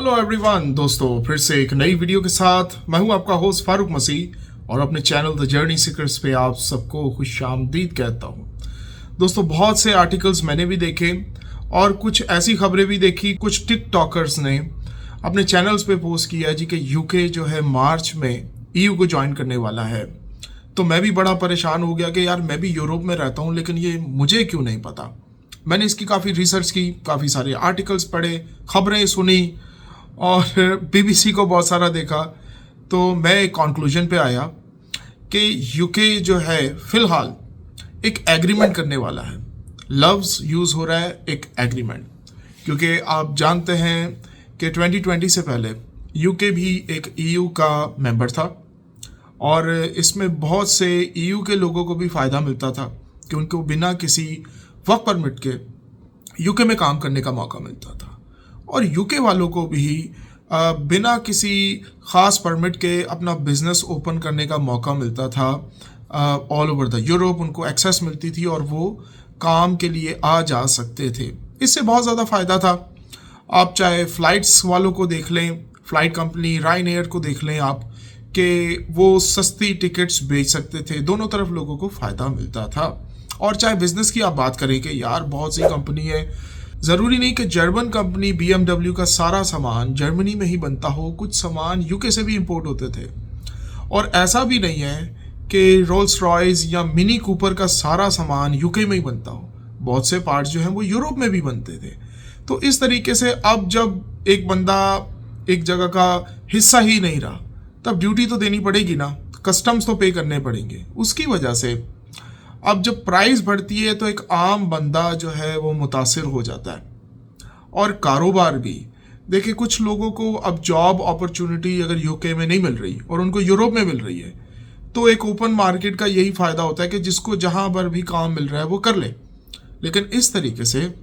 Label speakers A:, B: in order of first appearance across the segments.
A: Hello everyone दोस्तों, फिर से एक नई वीडियो के साथ मैं हूं आपका होस्ट फारूक मसीह और अपने चैनल द जर्नी सीकर्स पे आप सबको खुशामदीद कहता हूं। दोस्तों, बहुत से आर्टिकल्स मैंने भी देखे और कुछ ऐसी खबरें भी देखी। कुछ टिकटॉकर्स ने अपने चैनल्स पे पोस्ट किया जी कि यूके जो है मार्च में ईयू को ज्वाइन करने वाला है। तो मैं भी बड़ा परेशान हो गया कि यार मैं भी यूरोप में रहता हूँ, लेकिन ये मुझे क्यों नहीं पता। मैंने इसकी काफ़ी रिसर्च की, काफ़ी सारे आर्टिकल्स पढ़े, खबरें सुनी और बीबीसी को बहुत सारा देखा। तो मैं एक कंक्लूजन पे आया कि यूके जो है फिलहाल एक एग्रीमेंट करने वाला है। लफ्ज़ यूज़ हो रहा है एक एग्रीमेंट, क्योंकि आप जानते हैं कि 2020 से पहले यूके भी एक ईयू का मेंबर था और इसमें बहुत से ईयू के लोगों को भी फ़ायदा मिलता था कि उनको बिना किसी वर्क परमिट के यूके में काम करने का मौका मिलता था और यूके वालों को भी बिना किसी ख़ास परमिट के अपना बिजनेस ओपन करने का मौका मिलता था। ऑल ओवर द यूरोप उनको एक्सेस मिलती थी और वो काम के लिए आ जा सकते थे। इससे बहुत ज़्यादा फ़ायदा था। आप चाहे फ़्लाइट्स वालों को देख लें, फ़्लाइट कंपनी रायनेयर को देख लें आप, कि वो सस्ती टिकट्स बेच सकते थे। दोनों तरफ लोगों को फ़ायदा मिलता था। और चाहे बिज़नेस की आप बात करें कि यार बहुत सी कंपनी है, ज़रूरी नहीं कि जर्मन कंपनी BMW का सारा सामान जर्मनी में ही बनता हो, कुछ सामान यूके से भी इंपोर्ट होते थे। और ऐसा भी नहीं है कि रोल्स रॉयस या मिनी कूपर का सारा सामान यूके में ही बनता हो, बहुत से पार्ट्स जो हैं वो यूरोप में भी बनते थे। तो इस तरीके से अब जब एक बंदा एक जगह का हिस्सा ही नहीं रहा, तब ड्यूटी तो देनी पड़ेगी ना, कस्टम्स तो पे करने पड़ेंगे। उसकी वजह से अब जब प्राइस बढ़ती है तो एक आम बंदा जो है वो मुतासिर हो जाता है। और कारोबार भी देखिए, कुछ लोगों को अब जॉब अपॉर्चुनिटी अगर यूके में नहीं मिल रही और उनको यूरोप में मिल रही है, तो एक ओपन मार्केट का यही फ़ायदा होता है कि जिसको जहाँ पर भी काम मिल रहा है वो कर ले। लेकिन इस तरीके से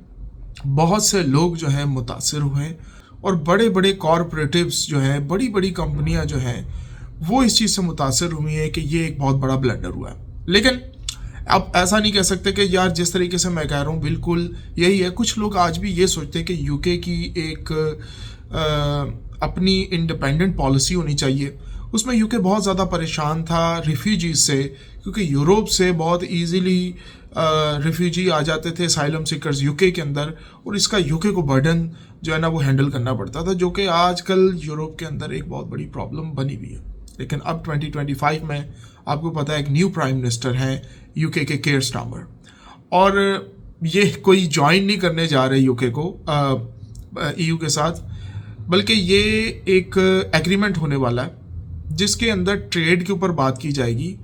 A: बहुत से लोग जो हैं मुतासिर हुए और बड़े बड़े कॉरपोरेटिव्स जो हैं, बड़ी बड़ी कंपनियां जो हैं, वो इस चीज़ से मुतासिर हुई हैं कि ये एक बहुत बड़ा ब्लंडर हुआ है। लेकिन अब ऐसा नहीं कह सकते कि यार जिस तरीके से मैं कह रहा हूँ बिल्कुल यही है। कुछ लोग आज भी ये सोचते हैं कि यूके की एक अपनी इंडिपेंडेंट पॉलिसी होनी चाहिए। उसमें यूके बहुत ज़्यादा परेशान था रिफ्यूजीज से, क्योंकि यूरोप से बहुत इजीली रिफ्यूजी आ जाते थे, असाइलम सीकर्स यूके के अंदर, और इसका यूके को बर्डन जो है ना वो हैंडल करना पड़ता था, जो कि आजकल यूरोप के अंदर एक बहुत बड़ी प्रॉब्लम बनी हुई है। लेकिन अब 2025 में आपको पता है एक न्यू प्राइम मिनिस्टर हैं यूके के केयर स्टार्मर, और ये कोई ज्वाइन नहीं करने जा रहे यूके को ईयू के साथ, बल्कि ये एक एग्रीमेंट होने वाला है जिसके अंदर ट्रेड के ऊपर बात की जाएगी।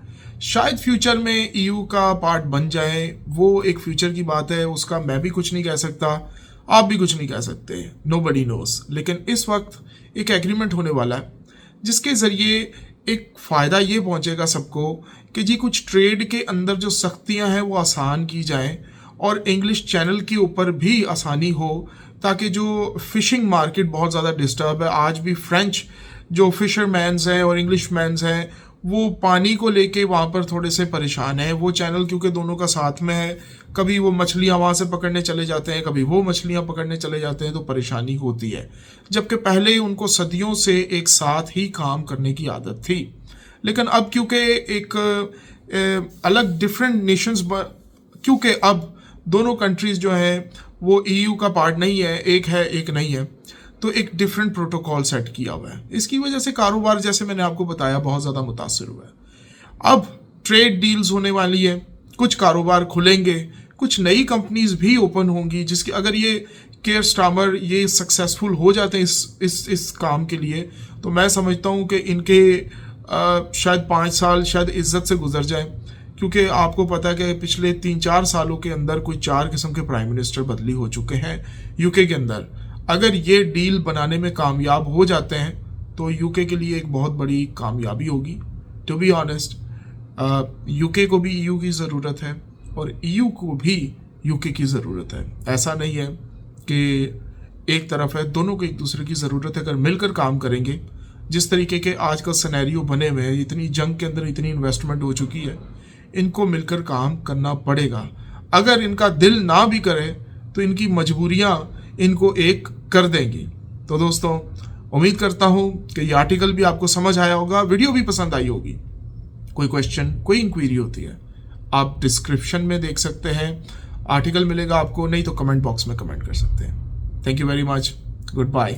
A: शायद फ्यूचर में ईयू का पार्ट बन जाए, वो एक फ्यूचर की बात है, उसका मैं भी कुछ नहीं कह सकता, आप भी कुछ नहीं कह सकते, नोबडी नोस। लेकिन इस वक्त एक एग्रीमेंट होने वाला है जिसके ज़रिए एक फ़ायदा ये पहुंचेगा सबको कि जी कुछ ट्रेड के अंदर जो सख्तियां हैं वो आसान की जाएं और इंग्लिश चैनल के ऊपर भी आसानी हो, ताकि जो फ़िशिंग मार्केट बहुत ज़्यादा डिस्टर्ब है। आज भी फ्रेंच जो फिशरमैन्स हैं और इंग्लिश मैन्स हैं वो पानी को लेके वहाँ पर थोड़े से परेशान हैं। वो चैनल क्योंकि दोनों का साथ में है, कभी वो मछलियाँ वहाँ से पकड़ने चले जाते हैं, कभी वो मछलियाँ पकड़ने चले जाते हैं, तो परेशानी होती है। जबकि पहले उनको सदियों से एक साथ ही काम करने की आदत थी। लेकिन अब क्योंकि एक अलग डिफरेंट नेशंस, क्योंकि अब दोनों कंट्रीज़ जो हैं वो ईयू का पार्ट नहीं है, एक है एक नहीं है, तो एक डिफरेंट प्रोटोकॉल सेट किया हुआ है। इसकी वजह से कारोबार, जैसे मैंने आपको बताया, बहुत ज़्यादा मुतासिर हुआ है। अब ट्रेड डील्स होने वाली है, कुछ कारोबार खुलेंगे, कुछ नई कंपनीज भी ओपन होंगी, जिसकी अगर ये केयर स्टार्मर ये सक्सेसफुल हो जाते हैं इस काम के लिए, तो मैं समझता हूँ कि इनके शायद 5 साल शायद इज्जत से गुजर जाएं। क्योंकि आपको पता है कि पिछले 3-4 सालों के अंदर कोई 4 किस्म के प्राइम मिनिस्टर बदली हो चुके हैं यूके के अंदर। अगर ये डील बनाने में कामयाब हो जाते हैं तो यूके के लिए एक बहुत बड़ी कामयाबी होगी। टू बी ऑनेस्ट, यूके को भी ईयू की ज़रूरत है और ईयू को भी यूके की ज़रूरत है। ऐसा नहीं है कि एक तरफ है, दोनों को एक दूसरे की ज़रूरत है। अगर मिलकर काम करेंगे, जिस तरीके के आजकल सिनेरियो बने हुए हैं, इतनी जंग के अंदर इतनी इन्वेस्टमेंट हो चुकी है, इनको मिलकर काम करना पड़ेगा। अगर इनका दिल ना भी करे तो इनकी मजबूरियाँ इनको एक कर देंगी। तो दोस्तों उम्मीद करता हूँ कि ये आर्टिकल भी आपको समझ आया होगा, वीडियो भी पसंद आई होगी। कोई क्वेश्चन, कोई इंक्वायरी होती है, आप डिस्क्रिप्शन में देख सकते हैं, आर्टिकल मिलेगा आपको, नहीं तो कमेंट बॉक्स में कमेंट कर सकते हैं। Thank you very much, good bye.